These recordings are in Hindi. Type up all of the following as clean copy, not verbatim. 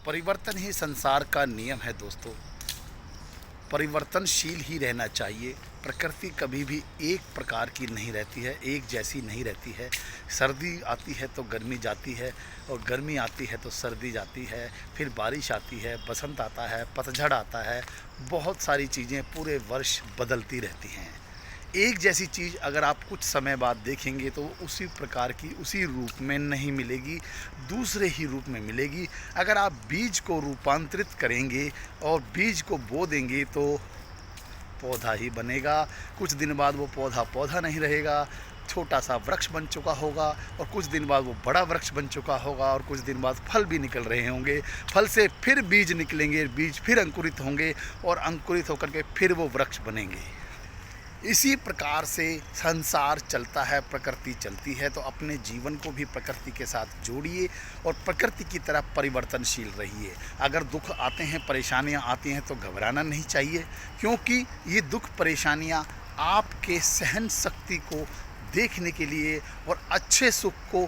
परिवर्तन ही संसार का नियम है दोस्तों। परिवर्तनशील ही रहना चाहिए। प्रकृति कभी भी एक प्रकार की नहीं रहती है, एक जैसी नहीं रहती है। सर्दी आती है तो गर्मी जाती है, और गर्मी आती है तो सर्दी जाती है, फिर बारिश आती है, बसंत आता है, पतझड़ आता है। बहुत सारी चीज़ें पूरे वर्ष बदलती रहती हैं। एक जैसी चीज़ अगर आप कुछ समय बाद देखेंगे तो उसी प्रकार की उसी रूप में नहीं मिलेगी, दूसरे ही रूप में मिलेगी। अगर आप बीज को रूपांतरित करेंगे और बीज को बो देंगे तो पौधा ही बनेगा। कुछ दिन बाद वो पौधा नहीं रहेगा, छोटा सा वृक्ष बन चुका होगा, और कुछ दिन बाद वो बड़ा वृक्ष बन चुका होगा, और कुछ दिन बाद फल भी निकल रहे होंगे। फल से फिर बीज निकलेंगे, बीज फिर अंकुरित होंगे, और अंकुरित होकर के फिर वो वृक्ष बनेंगे। इसी प्रकार से संसार चलता है, प्रकृति चलती है। तो अपने जीवन को भी प्रकृति के साथ जोड़िए और प्रकृति की तरह परिवर्तनशील रहिए। अगर दुख आते हैं, परेशानियां आती हैं तो घबराना नहीं चाहिए, क्योंकि ये दुख परेशानियां आपके सहन शक्ति को देखने के लिए और अच्छे सुख को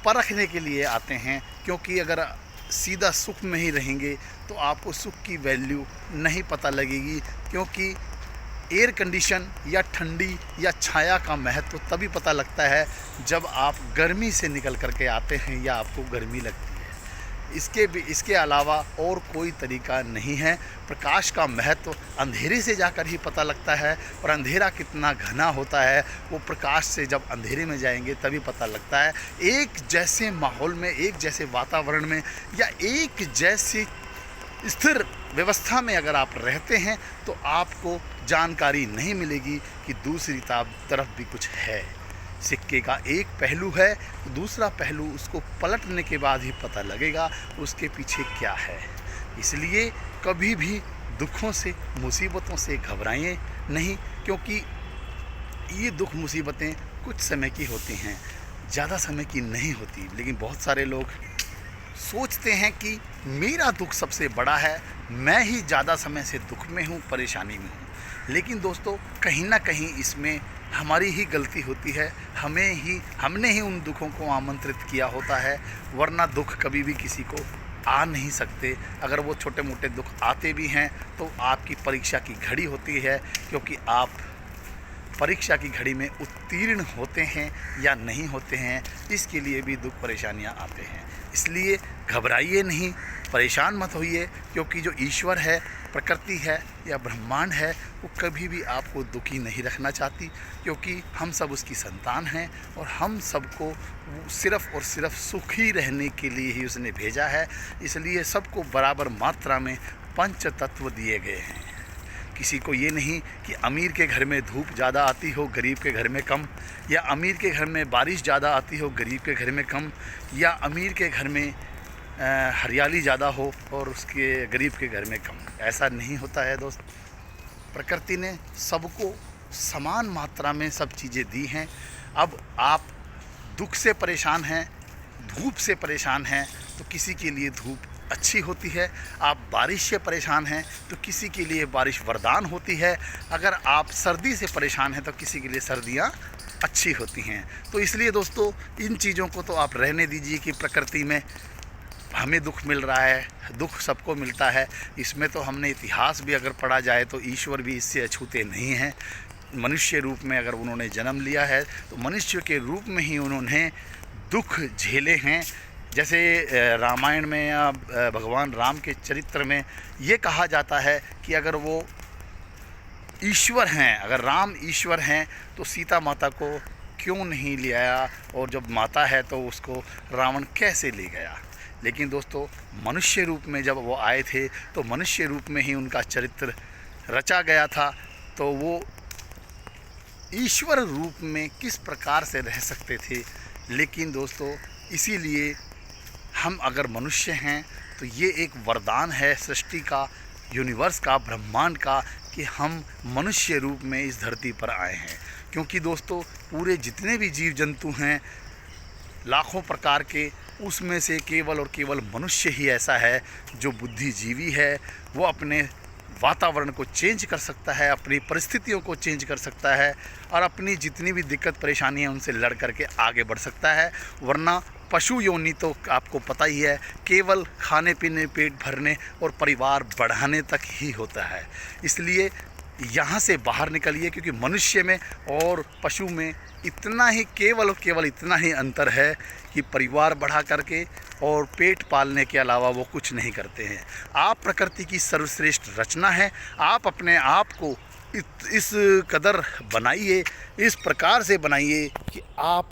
परखने के लिए आते हैं। क्योंकि अगर सीधा सुख में ही रहेंगे तो आपको सुख की वैल्यू नहीं पता लगेगी, क्योंकि एयर कंडीशन या ठंडी या छाया का महत्व तभी पता लगता है जब आप गर्मी से निकल करके आते हैं या आपको गर्मी लगती है। इसके अलावा और कोई तरीका नहीं है। प्रकाश का महत्व अंधेरे से जाकर ही पता लगता है, और अंधेरा कितना घना होता है वो प्रकाश से जब अंधेरे में जाएंगे तभी पता लगता है। एक जैसे माहौल में, एक जैसे वातावरण में, या एक जैसी स्थिर व्यवस्था में अगर आप रहते हैं तो आपको जानकारी नहीं मिलेगी कि दूसरी तरफ भी कुछ है। सिक्के का एक पहलू है, दूसरा पहलू उसको पलटने के बाद ही पता लगेगा उसके पीछे क्या है। इसलिए कभी भी दुखों से, मुसीबतों से घबराएं नहीं, क्योंकि ये दुख मुसीबतें कुछ समय की होती हैं, ज़्यादा समय की नहीं होती। लेकिन बहुत सारे लोग सोचते हैं कि मेरा दुख सबसे बड़ा है, मैं ही ज़्यादा समय से दुख में हूँ, परेशानी में हूँ। लेकिन दोस्तों, कहीं ना कहीं इसमें हमारी ही गलती होती है। हमने ही उन दुखों को आमंत्रित किया होता है, वरना दुख कभी भी किसी को आ नहीं सकते। अगर वो छोटे मोटे दुख आते भी हैं तो आपकी परीक्षा की घड़ी होती है, क्योंकि आप परीक्षा की घड़ी में उत्तीर्ण होते हैं या नहीं होते हैं, इसके लिए भी दुख परेशानियां आते हैं। इसलिए घबराइए नहीं, परेशान मत होइए, क्योंकि जो ईश्वर है, प्रकृति है या ब्रह्मांड है, वो कभी भी आपको दुखी नहीं रखना चाहती, क्योंकि हम सब उसकी संतान हैं और हम सबको सिर्फ़ और सिर्फ सुखी रहने के लिए ही उसने भेजा है। इसलिए सबको बराबर मात्रा में पंच तत्व दिए गए हैं। किसी को ये नहीं कि अमीर के घर में धूप ज़्यादा आती हो, गरीब के घर में कम, या अमीर के घर में बारिश ज़्यादा आती हो, गरीब के घर में कम, या अमीर के घर में हरियाली ज़्यादा हो और उसके गरीब के घर में कम। ऐसा नहीं होता है दोस्त। प्रकृति ने सबको समान मात्रा में सब चीज़ें दी हैं। अब आप दुख से परेशान हैं, धूप से परेशान हैं, तो किसी के लिए धूप अच्छी होती है। आप बारिश से परेशान हैं तो किसी के लिए बारिश वरदान होती है। अगर आप सर्दी से परेशान हैं तो किसी के लिए सर्दियाँ अच्छी होती हैं। तो इसलिए दोस्तों, इन चीज़ों को तो आप रहने दीजिए कि प्रकृति में हमें दुख मिल रहा है, दुख सबको मिलता है। इसमें तो हमने इतिहास भी अगर पढ़ा जाए तो ईश्वर भी इससे अछूते नहीं हैं। मनुष्य रूप में अगर उन्होंने जन्म लिया है तो मनुष्य के रूप में ही उन्होंने दुख झेले हैं। जैसे रामायण में या भगवान राम के चरित्र में ये कहा जाता है कि अगर वो ईश्वर हैं, अगर राम ईश्वर हैं तो सीता माता को क्यों नहीं ले आया, और जब माता है तो उसको रावण कैसे ले गया। लेकिन दोस्तों, मनुष्य रूप में जब वो आए थे तो मनुष्य रूप में ही उनका चरित्र रचा गया था, तो वो ईश्वर रूप में किस प्रकार से रह सकते थे। लेकिन दोस्तों, इसीलिए हम अगर मनुष्य हैं तो ये एक वरदान है सृष्टि का, यूनिवर्स का, ब्रह्मांड का, कि हम मनुष्य रूप में इस धरती पर आए हैं। क्योंकि दोस्तों, पूरे जितने भी जीव जंतु हैं लाखों प्रकार के, उसमें से केवल और केवल मनुष्य ही ऐसा है जो बुद्धिजीवी है। वो अपने वातावरण को चेंज कर सकता है, अपनी परिस्थितियों को चेंज कर सकता है, और अपनी जितनी भी दिक्कत परेशानी है उनसे लड़ करके आगे बढ़ सकता है। वरना पशु योनि तो आपको पता ही है, केवल खाने पीने, पेट भरने और परिवार बढ़ाने तक ही होता है। इसलिए यहाँ से बाहर निकलिए, क्योंकि मनुष्य में और पशु में इतना ही, केवल इतना ही अंतर है कि परिवार बढ़ा करके और पेट पालने के अलावा वो कुछ नहीं करते हैं। आप प्रकृति की सर्वश्रेष्ठ रचना है। आप अपने आप को इस कदर बनाइए, इस प्रकार से बनाइए कि आप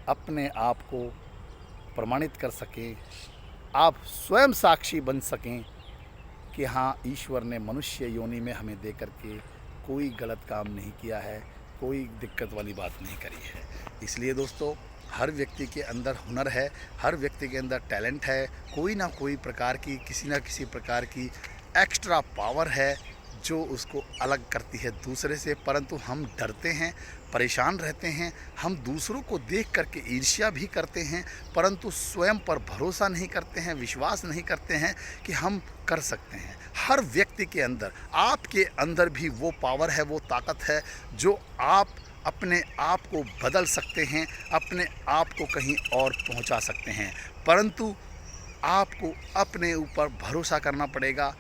अपने आप को प्रमाणित कर सकें, आप स्वयं साक्षी बन सकें कि हाँ, ईश्वर ने मनुष्य योनि में हमें दे करके कोई गलत काम नहीं किया है, कोई दिक्कत वाली बात नहीं करी है। इसलिए दोस्तों, हर व्यक्ति के अंदर हुनर है, हर व्यक्ति के अंदर टैलेंट है, कोई ना कोई प्रकार की, किसी ना किसी प्रकार की एक्स्ट्रा पावर है जो उसको अलग करती है दूसरे से। परंतु हम डरते हैं, परेशान रहते हैं, हम दूसरों को देख करके ईर्ष्या भी करते हैं, परंतु स्वयं पर भरोसा नहीं करते हैं, विश्वास नहीं करते हैं कि हम कर सकते हैं। हर व्यक्ति के अंदर, आपके अंदर भी वो पावर है, वो ताकत है जो आप अपने आप को बदल सकते हैं, अपने आप को कहीं और पहुंचा सकते हैं। परंतु आपको अपने ऊपर भरोसा करना पड़ेगा,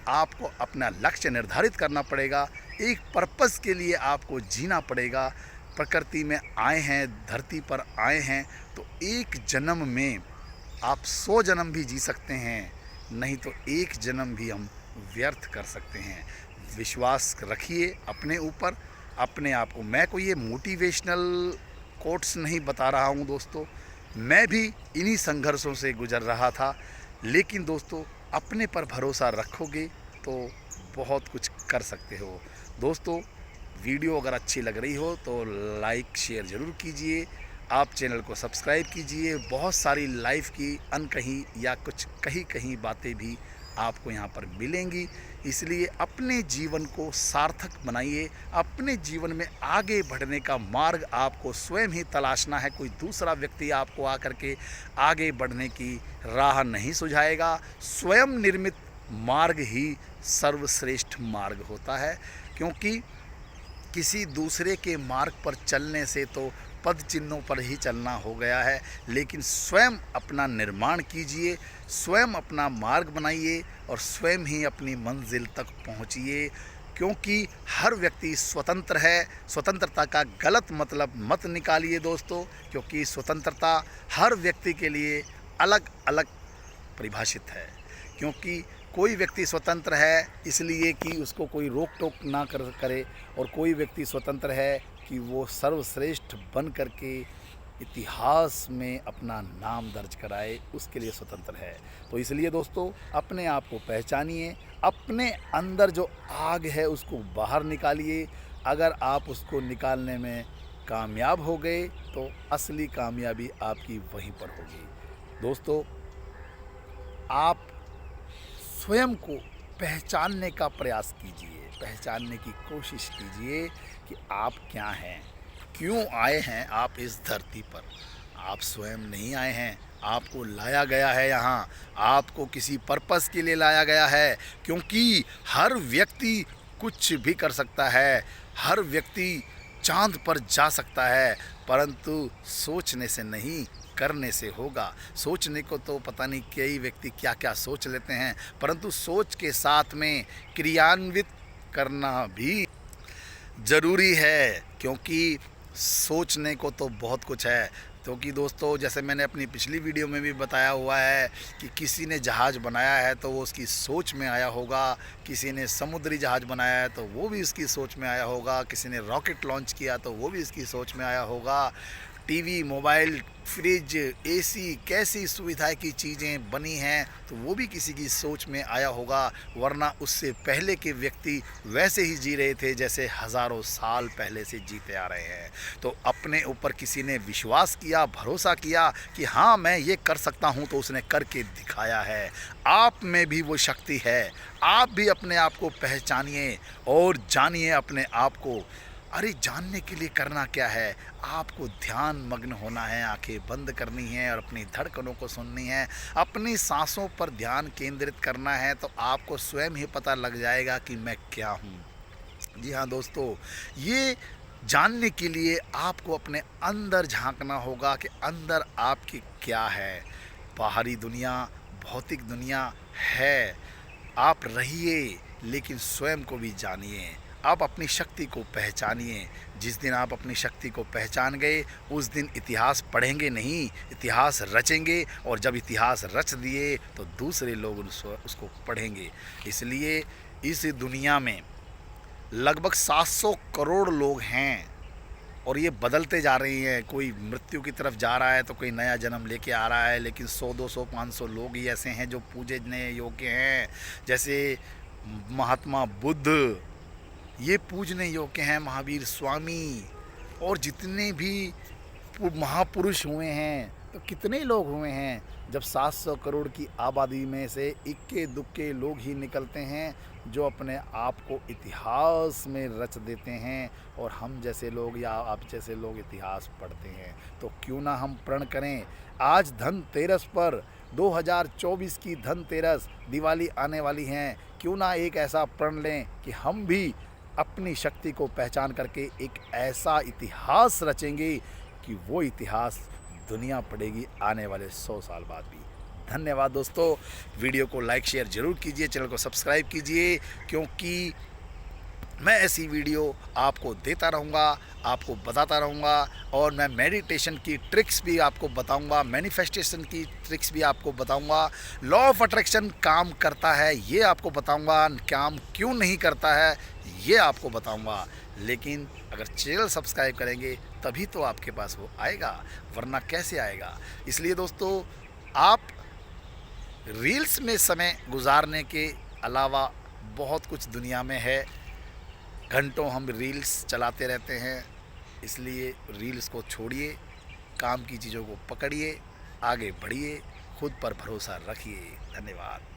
आपको अपना लक्ष्य निर्धारित करना पड़ेगा, एक पर्पस के लिए आपको जीना पड़ेगा। प्रकृति में आए हैं, धरती पर आए हैं, तो एक जन्म में आप 100 जन्म भी जी सकते हैं, नहीं तो एक जन्म भी हम व्यर्थ कर सकते हैं। विश्वास रखिए अपने ऊपर, अपने आप को। मैं कोई ये मोटिवेशनल कोट्स नहीं बता रहा हूँ दोस्तों, मैं भी इन्हीं संघर्षों से गुजर रहा था। लेकिन दोस्तों, अपने पर भरोसा रखोगे तो बहुत कुछ कर सकते हो। दोस्तों, वीडियो अगर अच्छी लग रही हो तो लाइक शेयर ज़रूर कीजिए, आप चैनल को सब्सक्राइब कीजिए। बहुत सारी लाइफ की अनकही या कुछ कहीं बातें भी आपको यहाँ पर मिलेंगी। इसलिए अपने जीवन को सार्थक बनाइए, अपने जीवन में आगे बढ़ने का मार्ग आपको स्वयं ही तलाशना है। कोई दूसरा व्यक्ति आपको आकर के आगे बढ़ने की राह नहीं सुझाएगा। स्वयं निर्मित मार्ग ही सर्वश्रेष्ठ मार्ग होता है, क्योंकि किसी दूसरे के मार्ग पर चलने से तो पद चिन्हों पर ही चलना हो गया है। लेकिन स्वयं अपना निर्माण कीजिए, स्वयं अपना मार्ग बनाइए और स्वयं ही अपनी मंजिल तक पहुंचिए, क्योंकि हर व्यक्ति स्वतंत्र है। स्वतंत्रता का गलत मतलब मत निकालिए दोस्तों, क्योंकि स्वतंत्रता हर व्यक्ति के लिए अलग अलग परिभाषित है। क्योंकि कोई व्यक्ति स्वतंत्र है इसलिए कि उसको कोई रोक टोक ना करे, और कोई व्यक्ति स्वतंत्र है कि वो सर्वश्रेष्ठ बन करके इतिहास में अपना नाम दर्ज कराए, उसके लिए स्वतंत्र है। तो इसलिए दोस्तों, अपने आप को पहचानिए, अपने अंदर जो आग है उसको बाहर निकालिए। अगर आप उसको निकालने में कामयाब हो गए तो असली कामयाबी आपकी वहीं पर होगी। दोस्तों, आप स्वयं को पहचानने का प्रयास कीजिए, पहचानने की कोशिश कीजिए कि आप क्या हैं, क्यों आए हैं आप इस धरती पर। आप स्वयं नहीं आए हैं, आपको लाया गया है यहाँ, आपको किसी पर्पस के लिए लाया गया है। क्योंकि हर व्यक्ति कुछ भी कर सकता है, हर व्यक्ति चांद पर जा सकता है, परंतु सोचने से नहीं, करने से होगा। सोचने को तो पता नहीं कई व्यक्ति क्या क्या सोच लेते हैं, परंतु सोच के साथ में क्रियान्वित करना भी ज़रूरी है। क्योंकि सोचने को तो बहुत कुछ है। क्योंकि दोस्तों, जैसे मैंने अपनी पिछली वीडियो में भी बताया हुआ है कि किसी ने जहाज़ बनाया है तो वो उसकी सोच में आया होगा, किसी ने समुद्री जहाज़ बनाया है तो वो भी उसकी सोच में आया होगा, किसी ने रॉकेट लॉन्च किया तो वो भी उसकी सोच में आया होगा। टीवी, मोबाइल, फ्रिज, एसी, कैसी सुविधाएं की चीज़ें बनी हैं तो वो भी किसी की सोच में आया होगा, वरना उससे पहले के व्यक्ति वैसे ही जी रहे थे जैसे हज़ारों साल पहले से जीते आ रहे हैं। तो अपने ऊपर किसी ने विश्वास किया, भरोसा किया कि हाँ, मैं ये कर सकता हूँ, तो उसने करके दिखाया है। आप में भी वो शक्ति है। आप भी अपने आप को पहचानिए और जानिए अपने आप को। अरे, जानने के लिए करना क्या है, आपको ध्यान मग्न होना है, आंखें बंद करनी है और अपनी धड़कनों को सुननी है, अपनी सांसों पर ध्यान केंद्रित करना है, तो आपको स्वयं ही पता लग जाएगा कि मैं क्या हूँ। जी हाँ दोस्तों, ये जानने के लिए आपको अपने अंदर झांकना होगा कि अंदर आपकी क्या है। बाहरी दुनिया, भौतिक दुनिया है, आप रहिए लेकिन स्वयं को भी जानिए। आप अपनी शक्ति को पहचानिए। जिस दिन आप अपनी शक्ति को पहचान गए उस दिन इतिहास पढ़ेंगे नहीं, इतिहास रचेंगे, और जब इतिहास रच दिए तो दूसरे लोग उसको पढ़ेंगे। इसलिए इस दुनिया में लगभग 700 करोड़ लोग हैं और ये बदलते जा रही हैं। कोई मृत्यु की तरफ जा रहा है तो कोई नया जन्म लेके आ रहा है, लेकिन 100, 200, 500 लोग ही ऐसे हैं जो पूजने योग्य हैं। जैसे महात्मा बुद्ध, ये पूजने योग्य हैं। महावीर स्वामी और जितने भी महापुरुष हुए हैं, तो कितने लोग हुए हैं। जब 700 करोड़ की आबादी में से इक्के दुक्के लोग ही निकलते हैं जो अपने आप को इतिहास में रच देते हैं, और हम जैसे लोग या आप जैसे लोग इतिहास पढ़ते हैं। तो क्यों ना हम प्रण करें। आज धनतेरस पर 2024 की धनतेरस, दिवाली आने वाली हैं, क्यों ना एक ऐसा प्रण लें कि हम भी अपनी शक्ति को पहचान करके एक ऐसा इतिहास रचेंगे कि वो इतिहास दुनिया पढ़ेगी आने वाले 100 साल बाद भी। धन्यवाद दोस्तों। वीडियो को लाइक शेयर ज़रूर कीजिए, चैनल को सब्सक्राइब कीजिए, क्योंकि मैं ऐसी वीडियो आपको देता रहूँगा, आपको बताता रहूँगा। और मैं मेडिटेशन की ट्रिक्स भी आपको बताऊँगा, मैनिफेस्टेशन की ट्रिक्स भी आपको बताऊँगा। लॉ ऑफ अट्रैक्शन काम करता है ये आपको बताऊँगा, काम क्यों नहीं करता है ये आपको बताऊँगा। लेकिन अगर चैनल सब्सक्राइब करेंगे तभी तो आपके पास वो आएगा, वरना कैसे आएगा। इसलिए दोस्तों, आप रील्स में समय गुजारने के अलावा बहुत कुछ दुनिया में है। घंटों हम रील्स चलाते रहते हैं, इसलिए रील्स को छोड़िए, काम की चीज़ों को पकड़िए, आगे बढ़िए, खुद पर भरोसा रखिए। धन्यवाद।